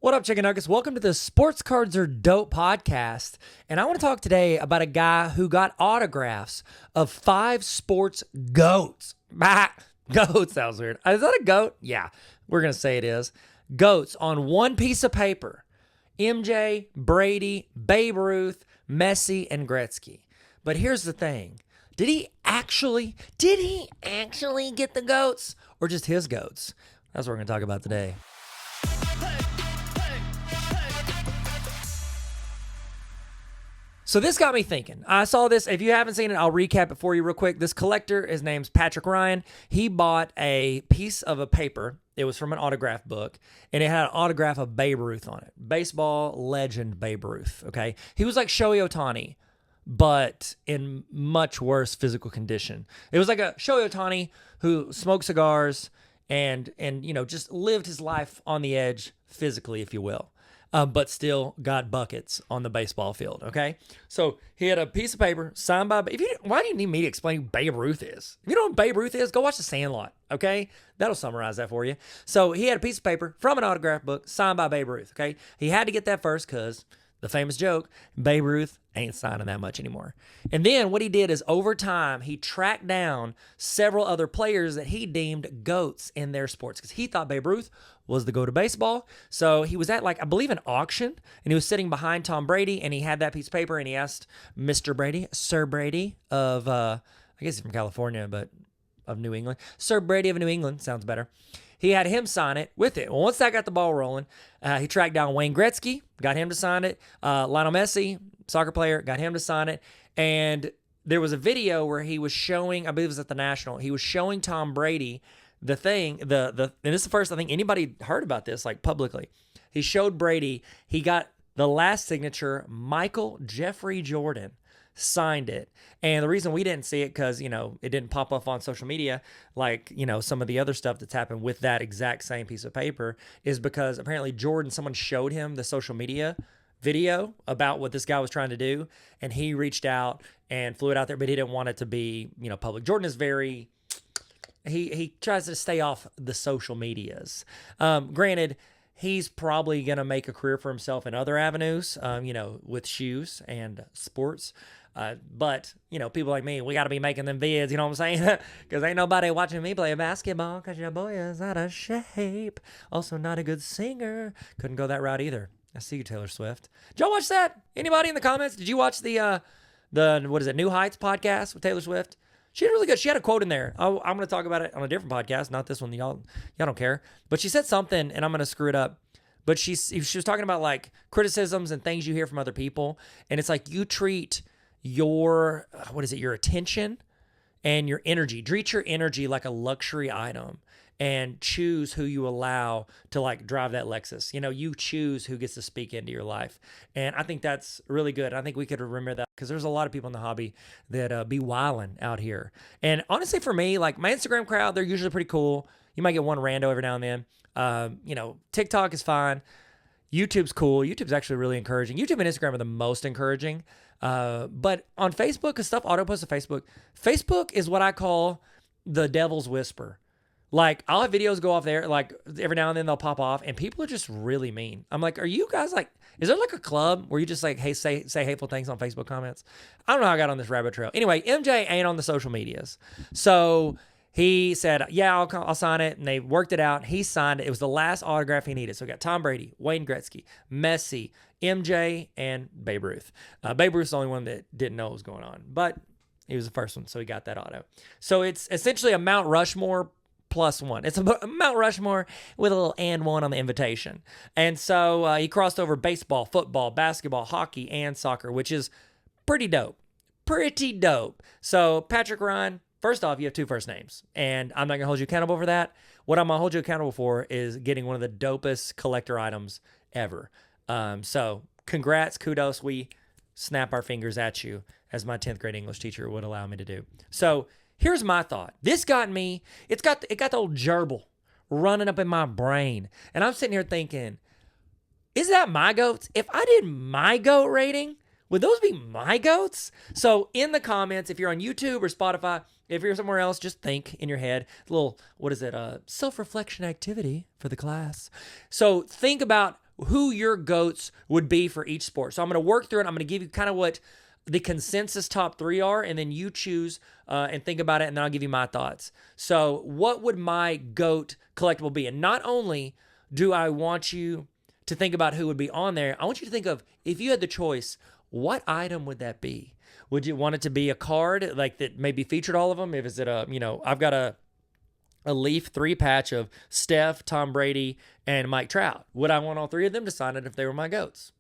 What up, Chicken Nuggets? Welcome to the Sports Cards Are Dope podcast. And I want to talk today about a guy who got autographs of 5 sports goats. Bah, goat sounds weird. Is that a goat? Yeah, we're going to say it is. Goats on one piece of paper. MJ, Brady, Babe Ruth, Messi, and Gretzky. But here's the thing. Did he actually get the goats or just his goats? That's what we're going to talk about today. So this got me thinking. I saw this. If you haven't seen it, I'll recap it for you real quick. This collector, his name's Patrick Ryan. He bought a piece of a paper. It was from an autograph book, and it had an autograph of Babe Ruth on it. Baseball legend Babe Ruth, okay? He was like Shohei Ohtani, but in much worse physical condition. It was like a Shohei Ohtani who smoked cigars and just lived his life on the edge physically, if you will. But still got buckets on the baseball field, okay? So he had a piece of paper signed by... Why do you need me to explain who Babe Ruth is? If you don't know what Babe Ruth is, go watch The Sandlot, okay? That'll summarize that for you. So he had a piece of paper from an autograph book signed by Babe Ruth, okay? He had to get that first because the famous joke, Babe Ruth ain't signing that much anymore. And then what he did is over time, he tracked down several other players that he deemed GOATs in their sports because he thought Babe Ruth was the GOAT of baseball. So he was at I believe an auction, and he was sitting behind Tom Brady, and he had that piece of paper, and he asked Mr. Brady, Sir Brady of, I guess he's from California, but of New England. Sir Brady of New England, sounds better. He had him sign it with it. Well, once that got the ball rolling, he tracked down Wayne Gretzky, got him to sign it. Lionel Messi, soccer player, got him to sign it. And there was a video where he was showing, I believe it was at the National, he was showing Tom Brady the thing, and this is the first I think anybody heard about this, publicly. He showed Brady, he got the last signature, Michael Jeffrey Jordan signed it. And the reason we didn't see it because, it didn't pop up on social media some of the other stuff that's happened with that exact same piece of paper is because apparently someone showed him the social media video about what this guy was trying to do, and he reached out and flew it out there, but he didn't want it to be, public. Jordan is very... He tries to stay off the social medias. Granted, he's probably going to make a career for himself in other avenues, with shoes and sports. But, people like me, we got to be making them vids, you know what I'm saying? Because ain't nobody watching me play basketball because your boy is out of shape. Also not a good singer. Couldn't go that route either. I see you, Taylor Swift. Did y'all watch that? Anybody in the comments? Did you watch the what is it, New Heights podcast with Taylor Swift? She did really good. She had a quote in there. I'm going to talk about it on a different podcast, not this one. Y'all don't care. But she said something, and I'm going to screw it up. But she was talking about criticisms and things you hear from other people, and it's you treat your your attention and your energy. Treat your energy like a luxury item, and choose who you allow to drive that Lexus. You choose who gets to speak into your life. And I think that's really good. I think we could remember that because there's a lot of people in the hobby that be wilding out here. And honestly, for me, my Instagram crowd, they're usually pretty cool. You might get one rando every now and then. TikTok is fine. YouTube's cool. YouTube's actually really encouraging. YouTube and Instagram are the most encouraging. But on Facebook, because stuff auto-posts to Facebook, Facebook is what I call the devil's whisper. I'll have videos go off there, every now and then they'll pop off, and people are just really mean. I'm are you guys is there a club where you just hey, say hateful things on Facebook comments? I don't know how I got on this rabbit trail. Anyway, MJ ain't on the social medias. So he said, yeah, I'll sign it, and they worked it out. He signed it. It was the last autograph he needed. So we got Tom Brady, Wayne Gretzky, Messi, MJ, and Babe Ruth. Babe Ruth's the only one that didn't know what was going on, but he was the first one, so he got that auto. So it's essentially a Mount Rushmore +1. It's a Mount Rushmore with a little and one on the invitation. And so he crossed over baseball, football, basketball, hockey, and soccer, which is pretty dope. Pretty dope. So Patrick Ryan, first off, you have 2 first names, and I'm not going to hold you accountable for that. What I'm going to hold you accountable for is getting one of the dopest collector items ever. So congrats, kudos. We snap our fingers at you, as my 10th grade English teacher would allow me to do. So here's my thought. This got me, it got the old gerbil running up in my brain. And I'm sitting here thinking, is that my goats? If I did my goat rating, would those be my goats? So in the comments, if you're on YouTube or Spotify, if you're somewhere else, just think in your head. A little, self-reflection activity for the class. So think about who your GOATs would be for each sport. So I'm going to work through it. I'm going to give you kind of what the consensus top 3 are, and then you choose and think about it, and then I'll give you my thoughts. So what would my GOAT collectible be? And not only do I want you to think about who would be on there, I want you to think of, if you had the choice, what item would that be? Would you want it to be a card like that maybe featured all of them? If is it I've got a Leaf 3 patch of Steph, Tom Brady, and Mike Trout. Would I want all 3 of them to sign it if they were my GOATs?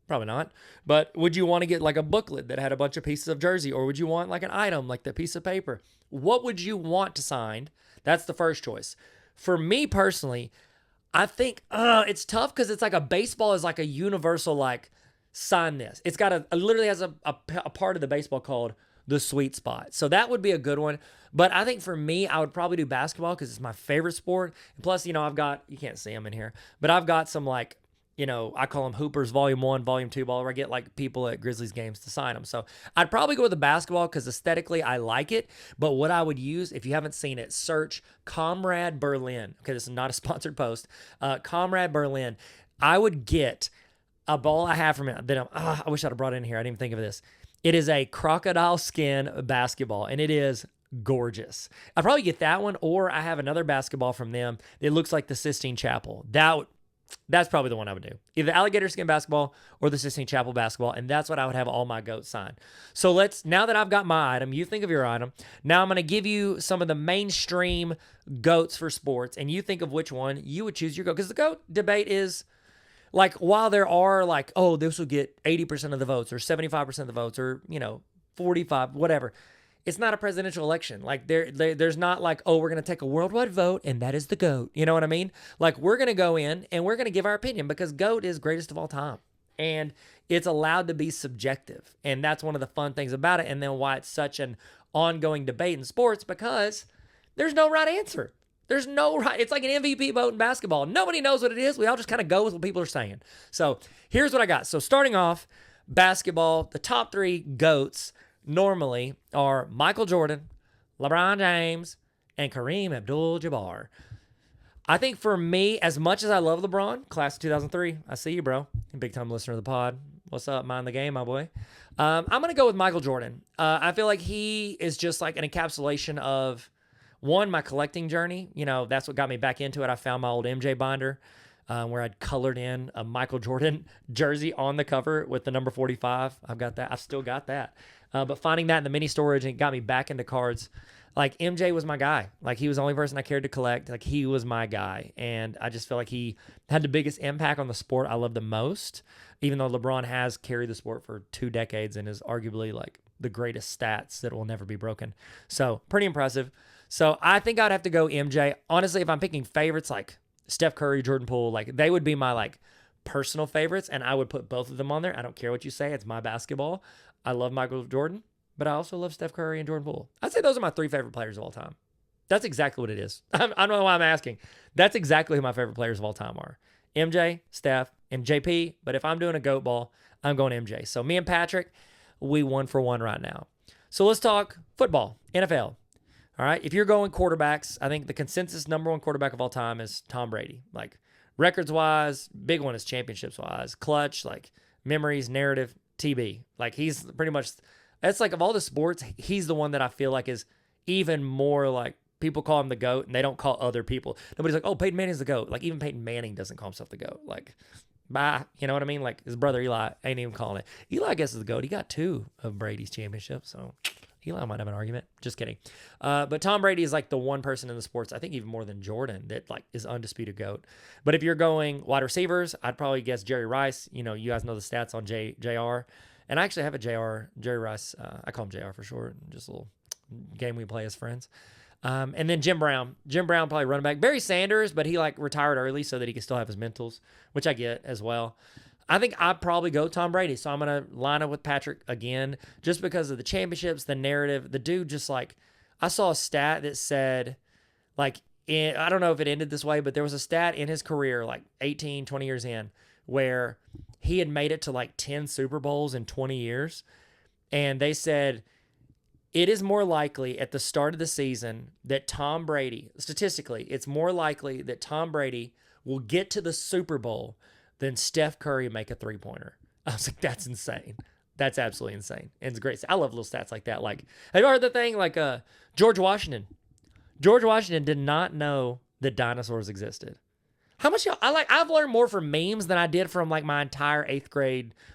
Probably not. But would you want to get like a booklet that had a bunch of pieces of jersey, or would you want like an item like that piece of paper? What would you want to sign? That's the first choice. For me personally, I think it's tough because it's like a baseball is like a universal like sign this. It's got it literally has a part of the baseball called the sweet spot. So that would be a good one. But I think for me, I would probably do basketball because it's my favorite sport. And plus, I've got, you can't see them in here, but I've got some like, I call them Hoopers Volume 1, Volume 2 ball, where I get like people at Grizzlies games to sign them. So I'd probably go with the basketball because aesthetically I like it. But what I would use, if you haven't seen it, search Comrade Berlin. Okay, this is not a sponsored post. Comrade Berlin. I would get a ball I have from it that I wish I'd have brought it in here. I didn't even think of this. It is a crocodile skin basketball, and it is gorgeous. I'd probably get that one, or I have another basketball from them that looks like the Sistine Chapel. That's probably the one I would do. Either alligator skin basketball or the Sistine Chapel basketball, and that's what I would have all my GOATs sign. So now that I've got my item, you think of your item. Now I'm going to give you some of the mainstream GOATs for sports, and you think of which one you would choose your GOAT. Because the GOAT debate is, like, while there are like, oh, this will get 80% of the votes or 75% of the votes or, 45, whatever. It's not a presidential election. Like there's not like, oh, we're going to take a worldwide vote and that is the GOAT. You know what I mean? Like we're going to go in and we're going to give our opinion because GOAT is greatest of all time. And it's allowed to be subjective. And that's one of the fun things about it. And then why it's such an ongoing debate in sports, because there's no right answer. There's no right. It's like an MVP vote in basketball. Nobody knows what it is. We all just kind of go with what people are saying. So here's what I got. So starting off, basketball, the top 3 GOATs normally are Michael Jordan, LeBron James, and Kareem Abdul-Jabbar. I think for me, as much as I love LeBron, class of 2003, I see you, bro. Big time listener of the pod. What's up? Mind the game, my boy. I'm going to go with Michael Jordan. I feel like he is just like an encapsulation of, one, my collecting journey. That's what got me back into it. I found my old MJ binder where I'd colored in a Michael Jordan jersey on the cover with the number 45. I've got that. I've still got that. But finding that in the mini storage, and it got me back into cards. Like MJ was my guy. Like he was the only person I cared to collect. Like he was my guy. And I just feel like he had the biggest impact on the sport I love the most, even though LeBron has carried the sport for 2 decades and is arguably like the greatest stats that will never be broken. So pretty impressive. So I think I'd have to go MJ. Honestly, if I'm picking favorites, like Steph Curry, Jordan Poole, like they would be my like personal favorites, and I would put both of them on there. I don't care what you say. It's my basketball. I love Michael Jordan, but I also love Steph Curry and Jordan Poole. I'd say those are my 3 favorite players of all time. That's exactly what it is. I don't know why I'm asking. That's exactly who my favorite players of all time are. MJ, Steph, and JP. But if I'm doing a GOAT ball, I'm going MJ. So me and Patrick, we 1 for 1 right now. So let's talk football, NFL. All right. If you're going quarterbacks, I think the consensus number 1 quarterback of all time is Tom Brady. Like records wise, big one is championships wise, clutch, like memories, narrative, TB. Like he's pretty much, that's like of all the sports, he's the one that I feel like is even more like people call him the GOAT and they don't call other people. Nobody's like, oh, Peyton Manning's the GOAT. Like even Peyton Manning doesn't call himself the GOAT. Like, bye. You know what I mean? Like his brother Eli ain't even calling it. Eli, I guess, is the GOAT. He got 2 of Brady's championships. So Eli might have an argument. Just kidding. But Tom Brady is like the one person in the sports, I think even more than Jordan, that like is undisputed GOAT. But if you're going wide receivers, I'd probably guess Jerry Rice. You guys know the stats on JR. And I actually have a Jerry Rice. I call him JR for short. Just a little game we play as friends. And then Jim Brown. Jim Brown probably running back. Barry Sanders, but he like retired early so that he could still have his mentals, which I get as well. I think I'd probably go Tom Brady. So I'm going to line up with Patrick again just because of the championships, the narrative. The dude just like, I saw a stat that said like, I don't know if it ended this way, but there was a stat in his career, like 18, 20 years in, where he had made it to like 10 Super Bowls in 20 years. And they said, it is more likely at the start of the season that Tom Brady, statistically, it's more likely that Tom Brady will get to the Super Bowl than Steph Curry make a three-pointer. I was like, that's insane. That's absolutely insane. And it's great. I love little stats like that. Like, have you heard the thing? Like, George Washington. George Washington did not know that dinosaurs existed. How much I've learned more from memes than I did from like my entire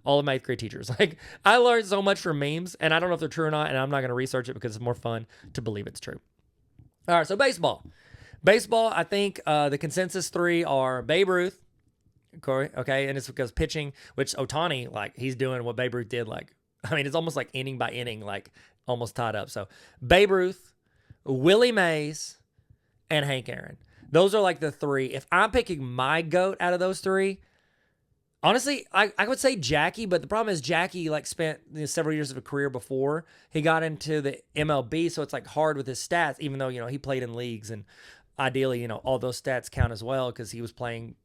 all of my 8th grade teachers. Like, I learned so much from memes, and I don't know if they're true or not, and I'm not going to research it because it's more fun to believe it's true. All right, so baseball. Baseball, I think the consensus 3 are Babe Ruth, Corey, okay, and it's because pitching, which Ohtani, like, he's doing what Babe Ruth did, like, I mean, it's almost like inning by inning, like, almost tied up. So, Babe Ruth, Willie Mays, and Hank Aaron. Those are, like, the 3. If I'm picking my GOAT out of those 3, honestly, I would say Jackie, but the problem is Jackie, like, spent several years of a career before he got into the MLB, so it's, like, hard with his stats, even though, he played in leagues, and ideally, all those stats count as well because he was playing,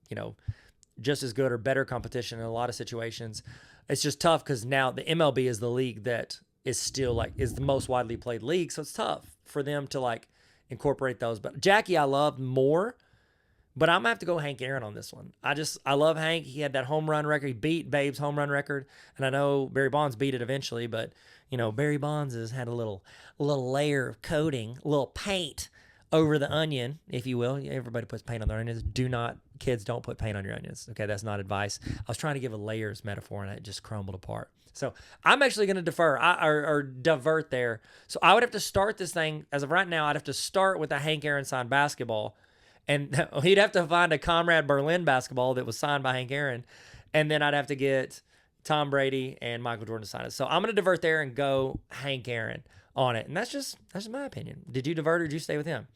just as good or better competition in a lot of situations. It's just tough because now the MLB is the league that is still like is the most widely played league. So it's tough for them to like incorporate those. But Jackie, I loved more, but I'm gonna have to go Hank Aaron on this one. I love Hank. He had that home run record. He beat Babe's home run record. And I know Barry Bonds beat it eventually, but Barry Bonds has had a little layer of coating, a little paint over the onion, if you will. Everybody puts paint on their onions. Kids don't put paint on your onions. Okay, that's not advice. I was trying to give a layers metaphor and it just crumbled apart. So I'm actually going to defer or divert there. So I would have to start this thing, as of right now, I'd have to start with a Hank Aaron signed basketball. And he'd have to find a Comrade Berlin basketball that was signed by Hank Aaron. And then I'd have to get Tom Brady and Michael Jordan to sign it. So I'm going to divert there and go Hank Aaron on it. And that's just my opinion. Did you divert or did you stay with him?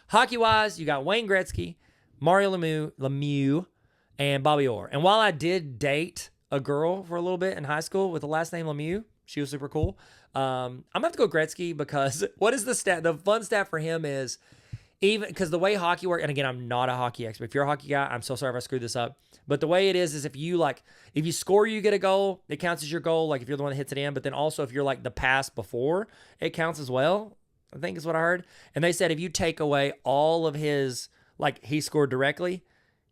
Hockey-wise, you got Wayne Gretzky, Mario Lemieux, and Bobby Orr. And while I did date a girl for a little bit in high school with the last name Lemieux, she was super cool. I'm going to have to go Gretzky because what is the stat? The fun stat for him is even because the way hockey works, and again, I'm not a hockey expert. If you're a hockey guy, I'm so sorry if I screwed this up. But the way it is if you score, you get a goal, it counts as your goal, like if you're the one that hits it in. But then also if you're like the pass before, it counts as well, I think is what I heard. And they said if you take away all of his, like he scored directly,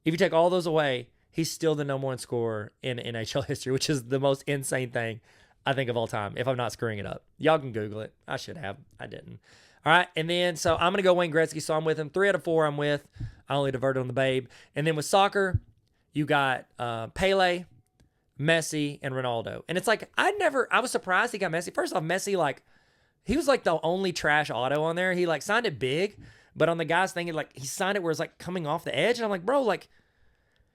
if you take all those away, he's still the number 1 scorer in NHL history, which is the most insane thing I think of all time, if I'm not screwing it up. Y'all can Google it. I should have. I didn't. All right, and then so I'm going to go Wayne Gretzky, so I'm with him. 3 out of 4 I'm with. I only diverted on the Babe. And then with soccer, you got Pele, Messi, and Ronaldo. And it's like, I was surprised he got Messi. First off, Messi, like, he was like the only trash auto on there. He like signed it big, but on the guy's thing, like he signed it where it's like coming off the edge. And I'm like, bro, like,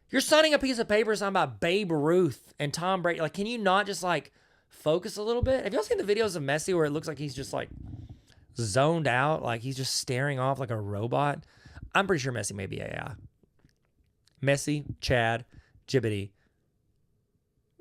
you're signing a piece of paper signed by Babe Ruth and Tom Brady. Like, can you not just like focus a little bit? Have y'all seen the videos of Messi where it looks like he's just like zoned out, like he's just staring off like a robot? I'm pretty sure Messi may be AI. Messi, Chad, Jibbity.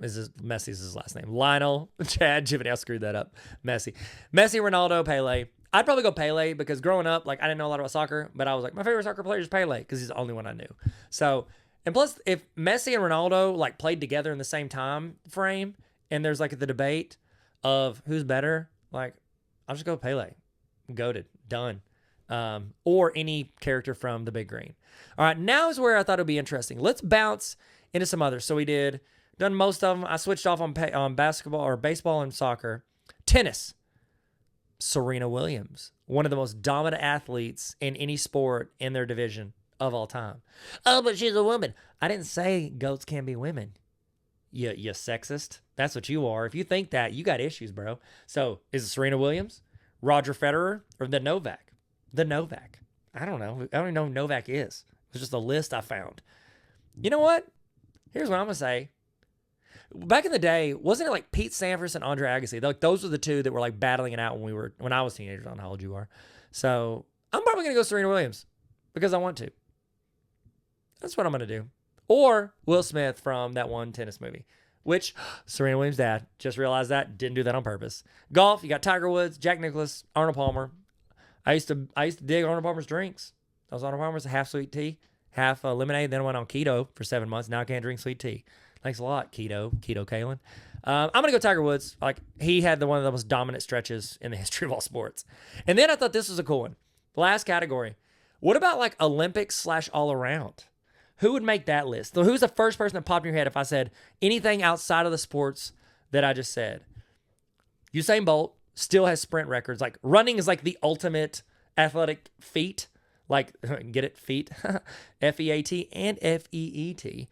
Messi's his last name. Lionel, Chad, Jibbity. I screwed that up. Messi, Ronaldo, Pele. I'd probably go Pele because growing up, like I didn't know a lot about soccer, but I was like, my favorite soccer player is Pele because he's the only one I knew. So, and plus, if Messi and Ronaldo like played together in the same time frame, and there's like the debate of who's better, like I'll just go Pele. Goated, done. Or any character from The Big Green. All right, now is where I thought it would be interesting. Let's bounce into some others. So we done most of them. I switched off on basketball or baseball and soccer. Tennis. Serena Williams, one of the most dominant athletes in any sport in their division of all time. Oh, but she's a woman. I didn't say goats can't be women. You sexist. That's what you are. If you think that, you got issues, bro. So is it Serena Williams, Roger Federer, or the Novak? The Novak. I don't know. I don't even know who Novak is. It was just a list I found. You know what? Here's what I'm going to say. Back in the day, wasn't it like Pete Sampras and Andre Agassi? Like those were the two that were like battling it out when I was teenagers. I don't know how old you are. So I'm probably going to go Serena Williams because I want to. That's what I'm going to do. Or Will Smith from that one tennis movie, which Serena Williams' dad, just realized that, didn't do that on purpose. Golf, you got Tiger Woods, Jack Nicklaus, Arnold Palmer. I used to dig Arnold Palmer's drinks. Those Arnold Palmer's half sweet tea, half lemonade. Then I went on keto for 7 months. Now I can't drink sweet tea. Thanks a lot, Keto Kalen. I'm going to go Tiger Woods. Like, he had one of the most dominant stretches in the history of all sports. And then I thought this was a cool one. The last category. What about, like, Olympics / all around? Who would make that list? So who's the first person that popped in your head if I said anything outside of the sports that I just said? Usain Bolt still has sprint records. Like running is like the ultimate athletic feat. Like, get it? Feet. F-E-A-T and F-E-E-T.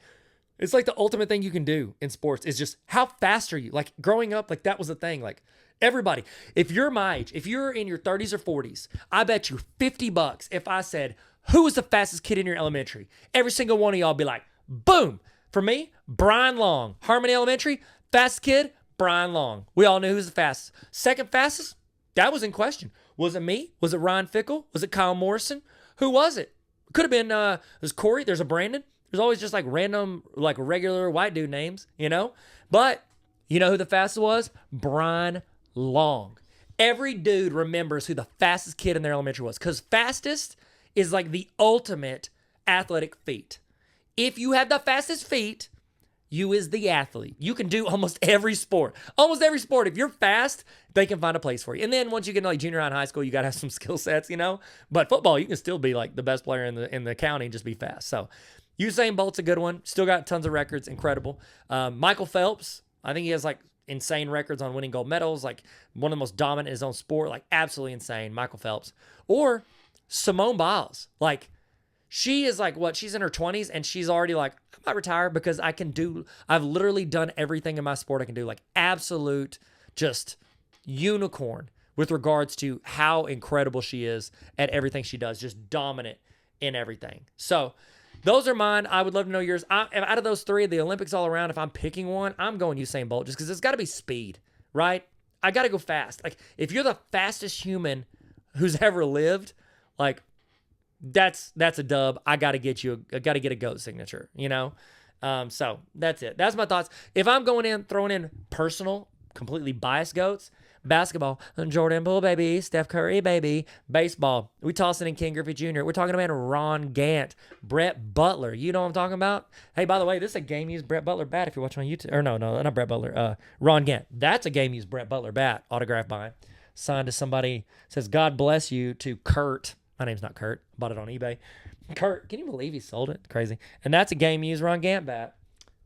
It's like the ultimate thing you can do in sports is just how fast are you? Like growing up, like that was the thing. Like everybody, if you're my age, if you're in your 30s or 40s, I bet you $50 if I said, who was the fastest kid in your elementary? Every single one of y'all be like, boom. For me, Brian Long. Harmony Elementary, fastest kid, Brian Long. We all knew who was the fastest. Second fastest, that was in question. Was it me? Was it Ryan Fickle? Was it Kyle Morrison? Who was it? Could have been, there's Corey, there's a Brandon. There's always just like random, like regular white dude names, you know? But you know who the fastest was? Brian Long. Every dude remembers who the fastest kid in their elementary was because fastest is like the ultimate athletic feat. If you have the fastest feet, you is the athlete. You can do almost every sport. Almost every sport. If you're fast, they can find a place for you. And then once you get into like junior high and high school, you got to have some skill sets, you know? But football, you can still be like the best player in the county and just be fast. So Usain Bolt's a good one. Still got tons of records. Incredible. Michael Phelps, I think he has like insane records on winning gold medals. Like one of the most dominant in his own sport. Like absolutely insane. Michael Phelps. Or Simone Biles. Like she is like what? She's in her 20s and she's already like, I might retire because I've literally done everything in my sport I can do. Like absolute just unicorn with regards to how incredible she is at everything she does. Just dominant in everything. So those are mine. I would love to know yours. Out of those three, the Olympics all around, if I'm picking one, I'm going Usain Bolt just because it's got to be speed, right? I got to go fast. Like if you're the fastest human who's ever lived, like that's a dub. I got to get a GOAT signature, you know? So that's it. That's my thoughts. If I'm throwing in personal, completely biased GOATs, basketball, Jordan Poole, baby, Steph Curry, baby, baseball, we tossing in Ken Griffey Jr. We're talking about Ron Gant, Brett Butler. You know what I'm talking about? Hey, by the way, this is a game used Brett Butler bat if you're watching on YouTube. Or no, not Brett Butler. Ron Gant. That's a game used Brett Butler bat, autographed by him. Signed to somebody, says, God bless you to Kurt. My name's not Kurt. Bought it on eBay. Kurt, can you believe he sold it? Crazy. And that's a game used Ron Gant bat.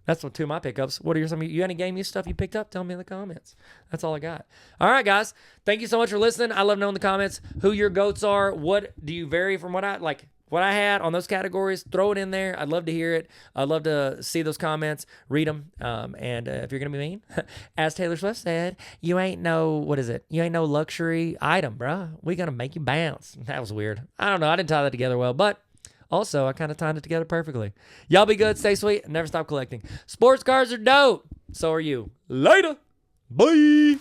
That's two of my pickups. What are some of you got any game used stuff you picked up? Tell me in the comments. That's all I got. All right, guys. Thank you so much for listening. I love knowing in the comments who your GOATs are. What do you vary from what I had on those categories? Throw it in there. I'd love to hear it. I'd love to see those comments, read them. And if you're going to be mean, as Taylor Swift said, you ain't no luxury item, bro. We going to make you bounce. That was weird. I don't know. I didn't tie that together well, but also I kind of tied it together perfectly. Y'all be good. Stay sweet. And never stop collecting. Sports cards are dope. So are you. Later. Bye.